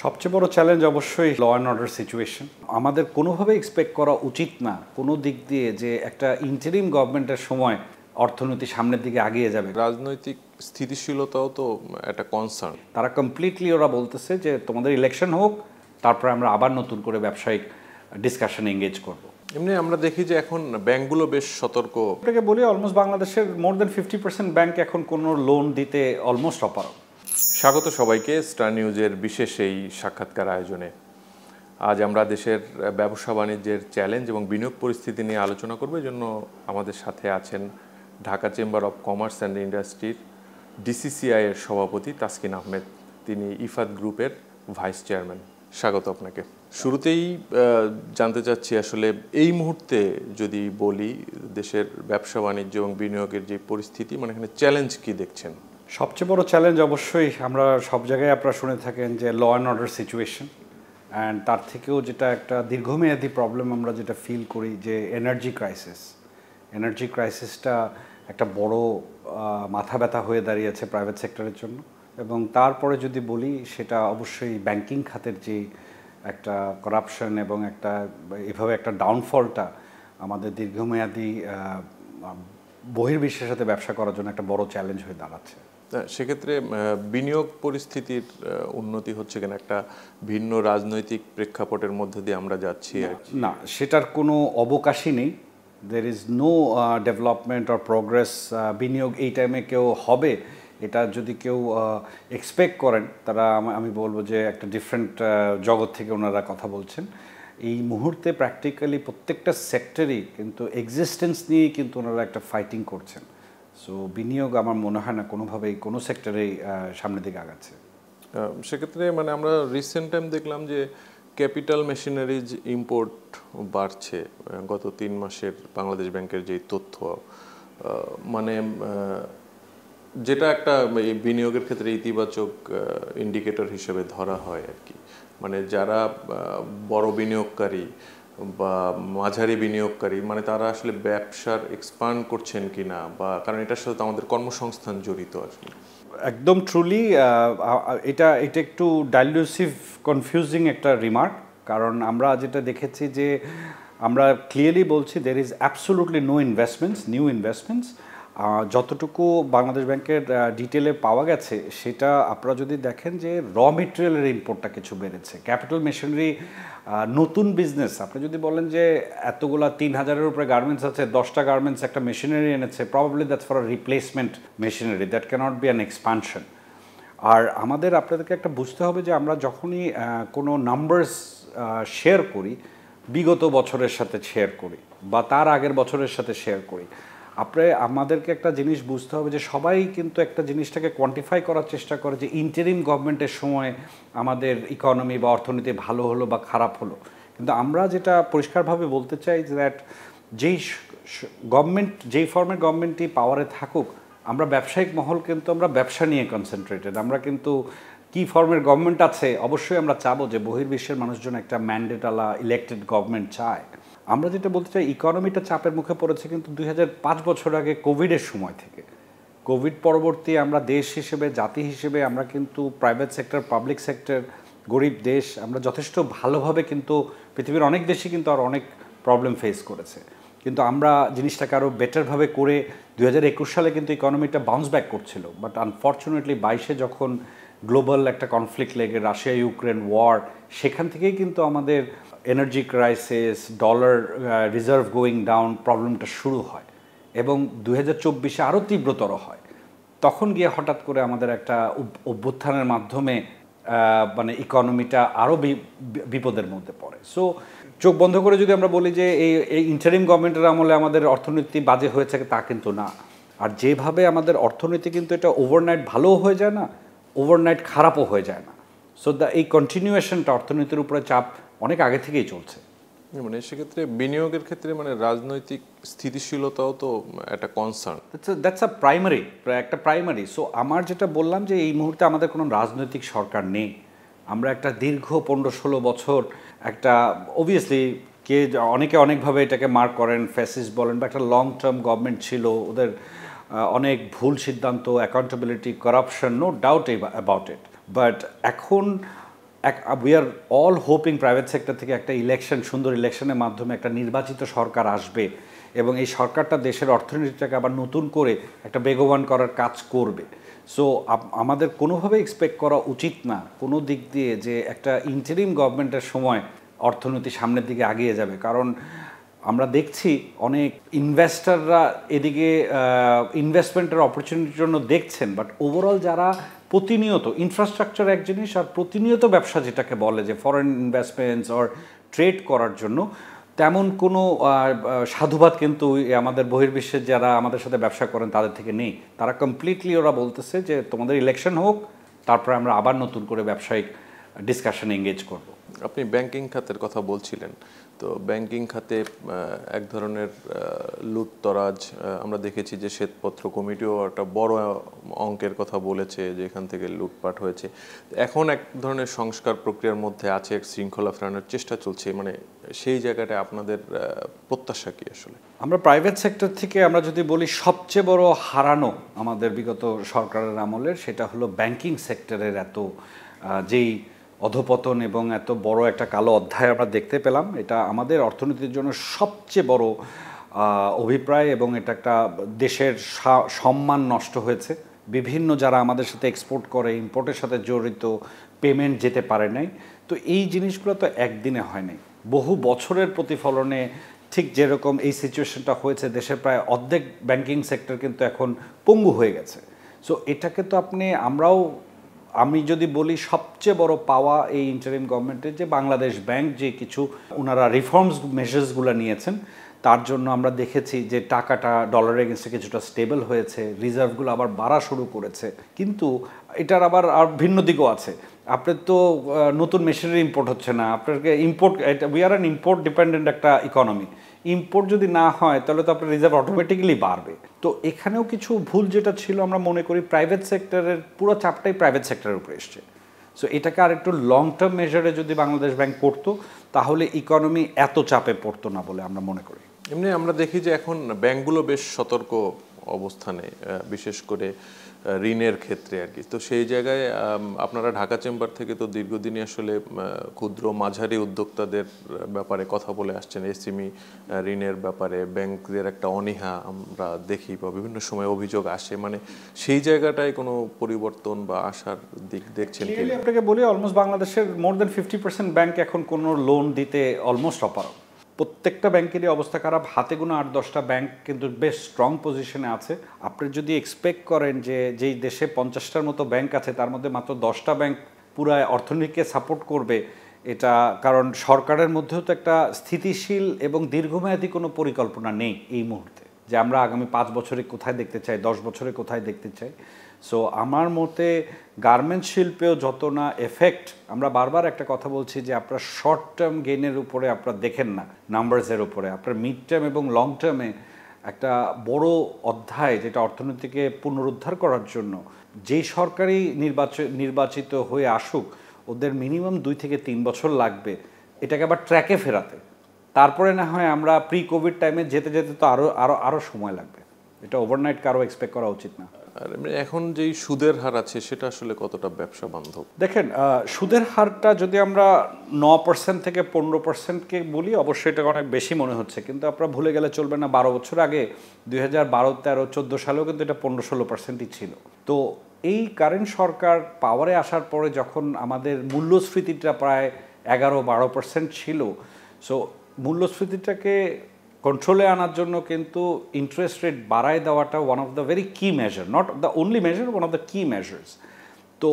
সবচেয়ে বড় চ্যালেঞ্জ অবশ্যই ল অ্যান্ড অর্ডার সিচুয়েশন। আমাদের কোনোভাবে এক্সপেক্ট করা উচিত না কোনো দিক দিয়ে যে একটা ইন্টারিম গভর্নমেন্টের সময় অর্থনীতি সামনের দিকে আগিয়ে যাবে। রাজনৈতিক স্থিতিশীলতাও তো একটা কনসার্ন। তারা কমপ্লিটলি ওরা বলতেছে যে তোমাদের ইলেকশন হোক, তারপরে আমরা আবার নতুন করে ব্যবসায়িক ডিসকাশনে এঙ্গেজ করব। এমনি আমরা দেখি যে এখন ব্যাংকগুলো বেশ সতর্ক। এটাকে বলি অলমোস্ট বাংলাদেশের মোর দেন 50% ব্যাংক এখন কোনো লোন দিতে অলমোস্ট অপারগ। স্বাগত সবাইকে স্টার নিউজের বিশেষ এই সাক্ষাৎকার আয়োজনে। আজ আমরা দেশের ব্যবসা বাণিজ্যের চ্যালেঞ্জ এবং বিনিয়োগ পরিস্থিতি নিয়ে আলোচনা করব। এই জন্য আমাদের সাথে আছেন Dhaka chamber of commerce and ইন্ডাস্ট্রির ডিসিসিআই এর সভাপতি তাসকিন আহমেদ। তিনি ইফাদ গ্রুপের ভাইস চেয়ারম্যান। স্বাগত আপনাকে। শুরুতেই জানতে চাচ্ছি আসলে এই মুহূর্তে যদি বলি দেশের ব্যবসা বাণিজ্য এবং বিনিয়োগের যে পরিস্থিতি, মানে এখানে চ্যালেঞ্জ কি দেখছেন? সবচেয়ে বড় চ্যালেঞ্জ অবশ্যই আমরা সব জায়গায় আপনারা শুনে থাকেন যে law and order situation, and তার থেকেও যেটা একটা দীর্ঘমেয়াদী প্রবলেম আমরা যেটা ফিল করি যে এনার্জি ক্রাইসিসটা একটা বড় মাথা ব্যথা হয়ে দাঁড়িয়েছে প্রাইভেট সেক্টরের জন্য। এবং তারপরে যদি বলি সেটা অবশ্যই ব্যাংকিং খাতের যে একটা করাপশন এবং একটা এভাবে একটা ডাউনফলটা আমাদের দীর্ঘমেয়াদী বহির্বিশ্বের সাথে ব্যবসা করার জন্য একটা বড় চ্যালেঞ্জ হয়ে দাঁড়াচ্ছে। সেক্ষেত্রে বিনিয়োগ পরিস্থিতির উন্নতি হচ্ছে কিনা, একটা ভিন্ন রাজনৈতিক প্রেক্ষাপটের মধ্যে দিয়ে আমরা যাচ্ছি না, সেটার কোনো অবকাশই নেই। There is no development or progress. বিনিয়োগ এই টাইমে কেউ হবে এটা যদি কেউ এক্সপেক্ট করেন, তারা আমি বলবো যে একটা ডিফারেন্ট জগৎ থেকে ওনারা কথা বলছেন। এই মুহূর্তে প্র্যাকটিক্যালি প্রত্যেকটা সেক্টরই কিন্তু এক্সিস্টেন্স নিয়েই কিন্তু ওনারা একটা ফাইটিং করছেন। সো বিনিয়োগ আমার মনে হয় না কোনোভাবেই কোনো সেক্টরেই সামনের দিকে আগাচ্ছে। সেক্ষেত্রে মানে আমরা রিসেন্ট টাইম দেখলাম যে ক্যাপিটাল মেশিনারিজ ইম্পোর্ট বাড়ছে। গত 3 মাসের বাংলাদেশ ব্যাংকের যে তথ্য, মানে যেটা একটা বিনিয়োগের ক্ষেত্রে ইতিবাচক ইন্ডিকেটর হিসেবে ধরা হয় আর কি। মানে যারা বড় বিনিয়োগকারী বা মাঝারি বিনিয়োগকারী, মানে তারা আসলে ব্যবসার এক্সপান্ড করছেন কিনা, বা কারণ এটার সাথে আমাদের কর্মসংস্থান জড়িত আর কি। একদম ট্রুলি এটা একটু ডাইলুসিভ কনফিউজিং একটা রিমার্ক। কারণ আমরা যেটা দেখেছি যে আমরা ক্লিয়ারলি বলছি there is absolutely no new investments. যতটুকু বাংলাদেশ ব্যাংকের ডিটেলে পাওয়া গেছে সেটা আপনারা যদি দেখেন যে র মেটেরিয়ালের ইম্পোর্টটা কিছু বেড়েছে। ক্যাপিটাল মেশিনারি নতুন বিজনেস, আপনি যদি বলেন যে এতগুলা 3000-এর উপরে গার্মেন্টস আছে, 10টা গার্মেন্টস একটা মেশিনারি এনেছে, probably that's for a replacement machinery, that can't be an expansion. আর আপনাদেরকে একটা বুঝতে হবে যে আমরা যখনই কোনো নাম্বারস শেয়ার করি, বিগত বছরের সাথে শেয়ার করি বা তার আগের বছরের সাথে শেয়ার করি, আমাদেরকে একটা জিনিস বুঝতে হবে যে সবাই কিন্তু একটা জিনিসটাকে কোয়ান্টিফাই করার চেষ্টা করে যে ইন্টারিম গভর্নমেন্টের সময় আমাদের ইকোনমি বা অর্থনীতি ভালো হলো বা খারাপ হলো। কিন্তু আমরা যেটা পরিষ্কারভাবে বলতে চাই যে দ্যাট যেই ফর্মের গভর্নমেন্টই পাওয়ারে থাকুক, আমরা ব্যবসায়িক মহল কিন্তু আমরা ব্যবসা নিয়ে কনসেন্ট্রেটেড। আমরা কিন্তু কী ফর্মের গভর্নমেন্ট আছে, অবশ্যই আমরা চাবো যে বহির্বিশ্বের মানুষজন একটা ম্যান্ডেটওয়ালা ইলেক্টেড গভর্নমেন্ট চায়। আমরা যেটা বলতে চাই, ইকোনমিটা চাপের মুখে পড়েছে কিন্তু 2005 বছর আগে কোভিডের সময় থেকে। কোভিড পরবর্তী আমরা দেশ হিসেবে, জাতি হিসেবে আমরা কিন্তু প্রাইভেট সেক্টর, পাবলিক সেক্টর, গরিব দেশ, আমরা যথেষ্ট ভালোভাবে কিন্তু পৃথিবীর অনেক দেশই কিন্তু আর অনেক প্রবলেম ফেস করেছে। কিন্তু আমরা জিনিসটাকে আরও বেটারভাবে করে 2021 সালে কিন্তু ইকোনমিটা বাউন্স ব্যাক করছিল। বাট আনফর্চুনেটলি 22-এ যখন গ্লোবাল একটা কনফ্লিক্ট লেগে রাশিয়া ইউক্রেন ওয়ার, সেখান থেকেই কিন্তু আমাদের energy crisis, dollar reserve going down প্রবলেমটা শুরু হয় এবং 2024-এ আরও তীব্রতর হয়। তখন গিয়ে হঠাৎ করে আমাদের একটা অভ্যুত্থানের মাধ্যমে মানে ইকোনমিটা আরও বিপদের মধ্যে পড়ে। সো চোখ বন্ধ করে যদি আমরা বলি যে এই ইন্টারিম গভর্নমেন্টের আমলে আমাদের অর্থনীতি বাজে হয়েছে, তা কিন্তু না। আর যেভাবে আমাদের অর্থনীতি কিন্তু এটা ওভারনাইট ভালোও হয়ে যায় না, ওভারনাইট খারাপও হয়ে যায় না। সো এই কন্টিনিউয়েশনটা অর্থনীতির উপরে চাপ অনেক আগে থেকেই চলছে। মানে সেক্ষেত্রে বিনিয়োগের ক্ষেত্রে মানে রাজনৈতিক স্থিতিশীলতাও তো একটা কনসার্ন। দ্যাটস একটা প্রাইমারি। সো আমার যেটা বললাম যে এই মুহূর্তে আমাদের কোনো রাজনৈতিক সরকার নেই। আমরা একটা দীর্ঘ 15-16 বছর একটা অবভিয়াসলি অনেকে অনেকভাবে এটাকে মার্ক করেন, ফ্যাসিস্ট বলেন, বা একটা লং টার্ম গভর্নমেন্ট ছিল। ওদের অনেক ভুল সিদ্ধান্ত, accountability, corruption, no doubt about it. But এখন we are all hoping private sector থেকে একটা ইলেকশন, সুন্দর ইলেকশনের মাধ্যমে একটা নির্বাচিত সরকার আসবে এবং এই সরকারটা দেশের অর্থনীতিটাকে আবার নতুন করে একটা বেগবান করার কাজ করবে। সো আমাদের কোনোভাবে এক্সপেক্ট করা উচিত না কোনো দিক দিয়ে যে একটা ইন্টারিম গভর্নমেন্টের সময় অর্থনীতি সামনের দিকে এগিয়ে যাবে, কারণ আমরা দেখছি অনেক ইনভেস্টররা এদিকে ইনভেস্টমেন্টের অপরচুনিটির জন্য দেখছেন, বাট ওভারঅল যারা প্রতিনিয়ত ইনফ্রাস্ট্রাকচার এক জিনিস আর প্রতিনিয়ত ব্যবসা যেটাকে বলে যে ফরেন ইনভেস্টমেন্টস অর ট্রেড করার জন্য তেমন কোনো সাধুবাদ কিন্তু আমাদের বহির্বিশ্বের যারা আমাদের সাথে ব্যবসা করেন তাদের থেকে নেই। তারা কমপ্লিটলি ওরা বলতেছে যে তোমাদের ইলেকশন হোক, তারপরে আমরা আবার নতুন করে ব্যবসায়িক ডিসকাশনে এঙ্গেজ করব। আপনি ব্যাংকিং খাতের কথা বলছিলেন, তো ব্যাংকিং খাতে এক ধরনের লুটতরাজ আমরা দেখেছি যে শ্বেতপত্র কমিটিও একটা বড় অঙ্কের কথা বলেছে যে এখান থেকে লুটপাট হয়েছে। এখন এক ধরনের সংস্কার প্রক্রিয়ার মধ্যে আছে, শৃঙ্খলা ফেরানোর চেষ্টা চলছে, মানে সেই জায়গাটা আপনাদের প্রত্যাশা কি আসলে? আমরা প্রাইভেট সেক্টর থেকে আমরা যদি বলি সবচেয়ে বড় হারানো আমাদের বিগত সরকারের আমলের, সেটা হলো ব্যাংকিং সেক্টরের এত যেই অধপতন এবং এত বড় একটা কালো অধ্যায় আমরা দেখতে পেলাম। এটা আমাদের অর্থনীতির জন্য সবচেয়ে বড় অভিপ্রায় এবং এটা একটা দেশের সম্মান নষ্ট হয়েছে। বিভিন্ন যারা আমাদের সাথে এক্সপোর্ট করে, ইম্পোর্টের সাথে জড়িত, পেমেন্ট যেতে পারে নাই। তো এই জিনিসগুলো তো একদিনে হয় নাই, বহু বছরের প্রতিফলনে ঠিক যেরকম এই সিচুয়েশনটা হয়েছে, দেশের প্রায় অর্ধেক ব্যাংকিং সেক্টর কিন্তু এখন পঙ্গু হয়ে গেছে। সো এটাকে তো আমি যদি বলি সবচেয়ে বড় পাওয়া এই ইন্টারিম গভর্নমেন্টের যে বাংলাদেশ ব্যাংক যে কিছু ওনারা রিফর্মস মেজার্সগুলো নিয়েছেন, তার জন্য আমরা দেখেছি যে টাকাটা ডলারের এগেনস্টে কিছুটা স্টেবল হয়েছে, রিজার্ভগুলো আবার বাড়া শুরু করেছে। কিন্তু এটার আবার আর ভিন্ন দিকও আছে। আপনার তো নতুন মেশিনারি ইম্পোর্ট হচ্ছে না, আপনাকে import, we are an import dependent একটা ইকোনমি। ইম্পোর্ট যদি না হয় তাহলে তো আপনার রিজার্ভ অটোমেটিক্যালি বাড়বে। তো এখানেও কিছু ভুল যেটা ছিল আমরা মনে করি প্রাইভেট সেক্টরের পুরো চাপটাই প্রাইভেট সেক্টরের উপরে এসছে। সো এটাকে আর একটু লং টার্ম মেজারে যদি বাংলাদেশ ব্যাংক করতো তাহলে ইকোনমি এত চাপে পড়তো না বলে আমরা মনে করি। এমনি আমরা দেখি যে এখন ব্যাংকগুলো বেশ সতর্ক অবস্থানে, বিশেষ করে ঋণের ক্ষেত্রে আর কি। তো সেই জায়গায় আপনারা ঢাকা চেম্বার থেকে তো দীর্ঘদিনই আসলে ক্ষুদ্র মাঝারি উদ্যোক্তাদের ব্যাপারে কথা বলে আসছেন, এসএমই ঋণের ব্যাপারে ব্যাংকদের একটা অনীহা আমরা দেখি বা বিভিন্ন সময় অভিযোগ আসে, মানে সেই জায়গাটায় কোনো পরিবর্তন বা আশার দিক দেখছেন কি? আপনাকে বলি অলমোস্ট বাংলাদেশের মোর দেন 50% ব্যাংক এখন কোনো লোন দিতে অলমোস্ট অপারগ। প্রত্যেকটা ব্যাংকেরই অবস্থা খারাপ, হাতে গোনা 8-10টা ব্যাংক কিন্তু বেশ স্ট্রং পজিশনে আছে। আপনি যদি এক্সপেক্ট করেন যে যেই দেশে 50টার মতো ব্যাংক আছে তার মধ্যে মাত্র 10টা ব্যাংক পুরো অর্থনীতিকে সাপোর্ট করবে, এটা কারণ সরকারের মধ্যেও তো একটা স্থিতিশীল এবং দীর্ঘমেয়াদী কোনো পরিকল্পনা নেই এই মুহূর্তে যে আমরা আগামী 5 বছরে কোথায় দেখতে চাই, 10 বছরে কোথায় দেখতে চাই। সো আমার মতে গার্মেন্টস শিল্পেও যত না এফেক্ট, আমরা বারবার একটা কথা বলছি যে আপনার শর্ট টার্ম গেইনের উপরে আপনারা দেখেন না নাম্বারসের উপরে, আপনার মিড টার্ম এবং লং টার্মে একটা বড় অধ্যায় যেটা অর্থনীতিকে পুনরুদ্ধার করার জন্য যেই সরকারি নির্বাচিত হয়ে আসুক ওদের মিনিমাম 2 থেকে 3 বছর লাগবে এটাকে আবার ট্র্যাকে ফেরাতে। তারপরে না হয় আমরা প্রি কোভিড টাইমে যেতে যেতে তো আরও সময় লাগবে। এটা ওভারনাইট কারো এক্সপেক্ট করা উচিত না। আর এখন যেই সুদের হার আছে সেটা আসলে কতটা ব্যবসা বান্ধব? দেখেন, সুদের হারটা যদি আমরা 9% থেকে 15%কে বলি অবশ্যই এটা অনেক বেশি মনে হচ্ছে, কিন্তু আপনারা ভুলে গেলে চলবে না 12 বছর আগে 2012, 13, 14 সালেও কিন্তু এটা 15-16%ই ছিল। তো এই কারেন্ট সরকার পাওয়ারে আসার পরে যখন আমাদের মূল্যস্ফীতিটা প্রায় 11-12% ছিল, সো মূল্যস্ফীতিটাকে কন্ট্রোলে আনার জন্য কিন্তু ইন্টারেস্ট রেট বাড়ায় দেওয়াটা ওয়ান অফ দ্য ভেরি কি measure, not the only measure, one of the কি মেজার্স। তো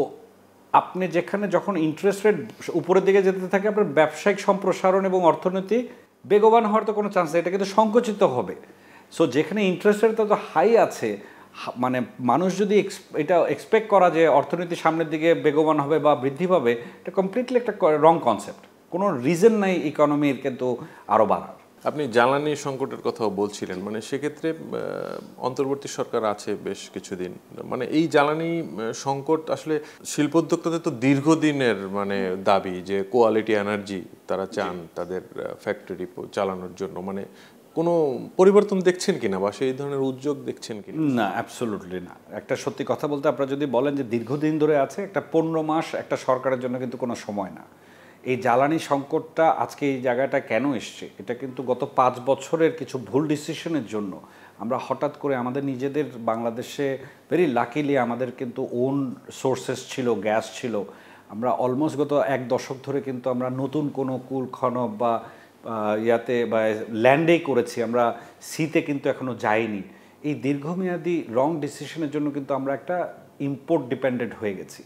আপনি যেখানে যখন ইন্টারেস্ট রেট উপরের দিকে যেতে থাকে আপনার ব্যবসায়িক সম্প্রসারণ এবং অর্থনীতি বেগবান হওয়ার তো কোনো চান্স নেই, এটা কিন্তু সংকুচিত হবে। সো যেখানে ইন্টারেস্ট রেট তত হাই আছে, মানে মানুষ যদি এটা এক্সপেক্ট করা যে অর্থনীতি সামনের দিকে বেগবান হবে বা বৃদ্ধি পাবে, এটা কমপ্লিটলি একটা রং কনসেপ্ট। কোনো রিজন নাই ইকোনমির কিন্তু আরও বাড়ার। আপনি জ্বালানি সংকটের কথাও বলছিলেন, মানে সেক্ষেত্রে অন্তর্বর্তী সরকার আছে বেশ কিছুদিন, মানে এই জ্বালানি সংকট আসলে শিল্পোদ্যোক্তাদের তো দীর্ঘদিনের মানে দাবি যে কোয়ালিটি এনার্জি তারা চান তাদের ফ্যাক্টরি চালানোর জন্য, মানে কোনো পরিবর্তন দেখছেন কিনা বা সেই ধরনের উদ্যোগ দেখছেন কিনা? না, অ্যাবসোলুটলি না। একটা সত্যি কথা বলতে আপনারা যদি বলেন যে দীর্ঘদিন ধরে আছে, একটা 15 মাস একটা সরকারের জন্য কিন্তু কোনো সময় না। এই জ্বালানি সংকটটা আজকে এই জায়গাটা কেন এসছে, এটা কিন্তু গত 5 বছরের কিছু ভুল ডিসিশনের জন্য আমরা হঠাৎ করে আমাদের নিজেদের বাংলাদেশে ভেরি লাকিলি আমাদের কিন্তু ওন সোর্সেস ছিল, গ্যাস ছিল। আমরা অলমোস্ট গত 1 দশক ধরে কিন্তু আমরা নতুন কোনো কুল খনক বা ইয়াতে বা ল্যান্ডেই করেছি, আমরা সিতে কিন্তু এখনও যাইনি। এই দীর্ঘমেয়াদী রং ডিসিশনের জন্য কিন্তু আমরা একটা ইম্পোর্ট ডিপেন্ডেন্ট হয়ে গেছি,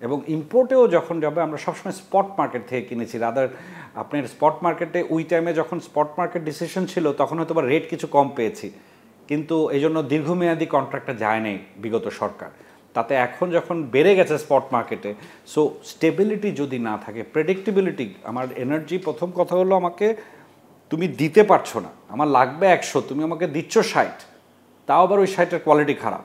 এবং ইম্পোর্টেও যখন যাবে আমরা সবসময় স্পট মার্কেট থেকে কিনেছি। রাদার আপনার স্পট মার্কেটে ওই টাইমে যখন স্পট মার্কেট ডিসিশন ছিল তখন হয়তো বা রেট কিছু কম পেয়েছি, কিন্তু এই জন্য দীর্ঘমেয়াদী কন্ট্রাক্টটা যায় নাই বিগত সরকার। তাতে এখন যখন বেড়ে গেছে স্পট মার্কেটে, সো স্টেবিলিটি যদি না থাকে, প্রেডিক্টেবিলিটি, আমার এনার্জি প্রথম কথা হলো আমাকে তুমি দিতে পারছো না, আমার লাগবে 100, তুমি আমাকে দিচ্ছ 60, তাও আবার ওই 60-এর কোয়ালিটি খারাপ।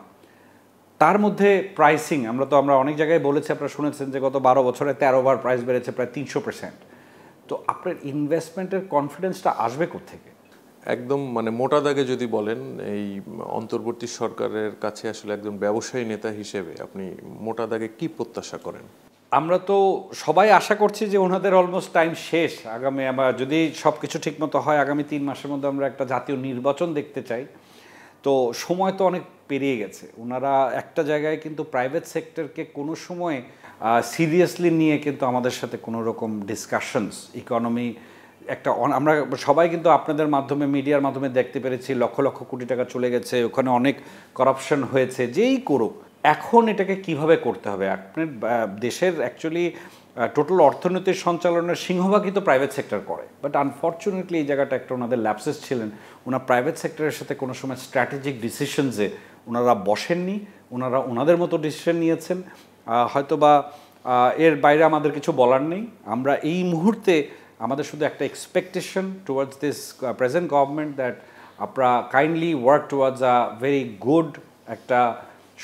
তার মধ্যে প্রাইসিং আমরা অনেক জায়গায় বলেছি, আপনারা শুনেছেন যে গত 12 বছরে 13 বার প্রাইস বেড়েছে প্রায় 300%। তো আপনার ইনভেস্টমেন্টের কনফিডেন্সটা আসবে কোত্থেকে? একদম মানে মোটা দাগে যদি বলেন, এই অন্তর্বর্তী সরকারের কাছে আসলে একজন ব্যবসায়ী নেতা হিসেবে আপনি মোটা দাগে কি প্রত্যাশা করেন? আমরা তো সবাই আশা করছি যে ওনাদের অলমোস্ট টাইম শেষ। আগামী আমরা যদি সব কিছু ঠিকমতো হয়, আগামী 3 মাসের মধ্যে আমরা একটা জাতীয় নির্বাচন দেখতে চাই। তো সময় তো অনেক পেরিয়ে গেছে। ওনারা একটা জায়গায় কিন্তু প্রাইভেট সেক্টরকে কোনো সময় সিরিয়াসলি নিয়ে কিন্তু আমাদের সাথে কোনো রকম ডিসকাশনস ইকোনমি একটা আমরা সবাই কিন্তু আপনাদের মাধ্যমে, মিডিয়ার মাধ্যমে দেখতে পেরেছি লক্ষ লক্ষ কোটি টাকা চলে গেছে, ওখানে অনেক করাপশন হয়েছে। যেই করুক, এখন এটাকে কিভাবে করতে হবে? আপনার দেশের অ্যাকচুয়ালি টোটাল অর্থনীতির সঞ্চালনের সিংহভাগই তো প্রাইভেট সেক্টর করে, বাট আনফর্চুনেটলি এই জায়গাটা একটা ওনাদের ল্যাপসেস ছিলেন। ওনার প্রাইভেট সেক্টরের সাথে কোনো সময় স্ট্র্যাটেজিক ডিসিশনসে ওনারা বসেননি, ওনারা ওনাদের মতো ডিসিশন নিয়েছেন। হয়তোবা এর বাইরে আমাদের কিছু বলার নেই। আমরা এই মুহূর্তে আমাদের শুধু একটা expectation towards this present government, that আপনারা kindly work towards a very good, একটা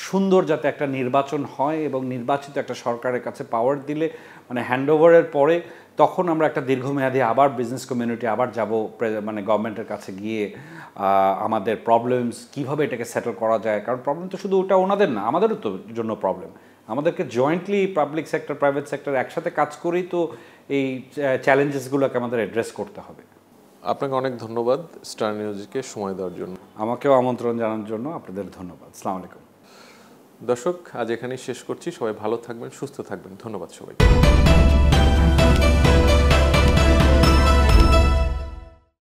সুন্দর যাতে একটা নির্বাচন হয়, এবং নির্বাচিত একটা সরকারের কাছে পাওয়ার দিলে মানে হ্যান্ডওভারের পরে তখন আমরা একটা দীর্ঘমেয়াদী আবার বিজনেস কমিউনিটি আবার যাব মানে গভর্নমেন্টের কাছে গিয়ে আমাদের প্রবলেমস কীভাবে এটাকে সেটেল করা যায়। কারণ প্রবলেম তো শুধু ওটা ওনাদের না, আমাদেরও তো জন্য প্রবলেম। আমাদেরকে jointly public sector, private sector একসাথে কাজ করেই তো এই চ্যালেঞ্জেসগুলোকে আমাদের অ্যাড্রেস করতে হবে। আপনাকে অনেক ধন্যবাদ স্টার নিউজকে সময় দেওয়ার জন্য। আমাকেও আমন্ত্রণ জানানোর জন্য আপনাদের ধন্যবাদ। আসসালামু আলাইকুম। দর্শক, আজ এখানেই শেষ করছি। সবাই ভালো থাকবেন, সুস্থ থাকবেন। ধন্যবাদ সবাইকে।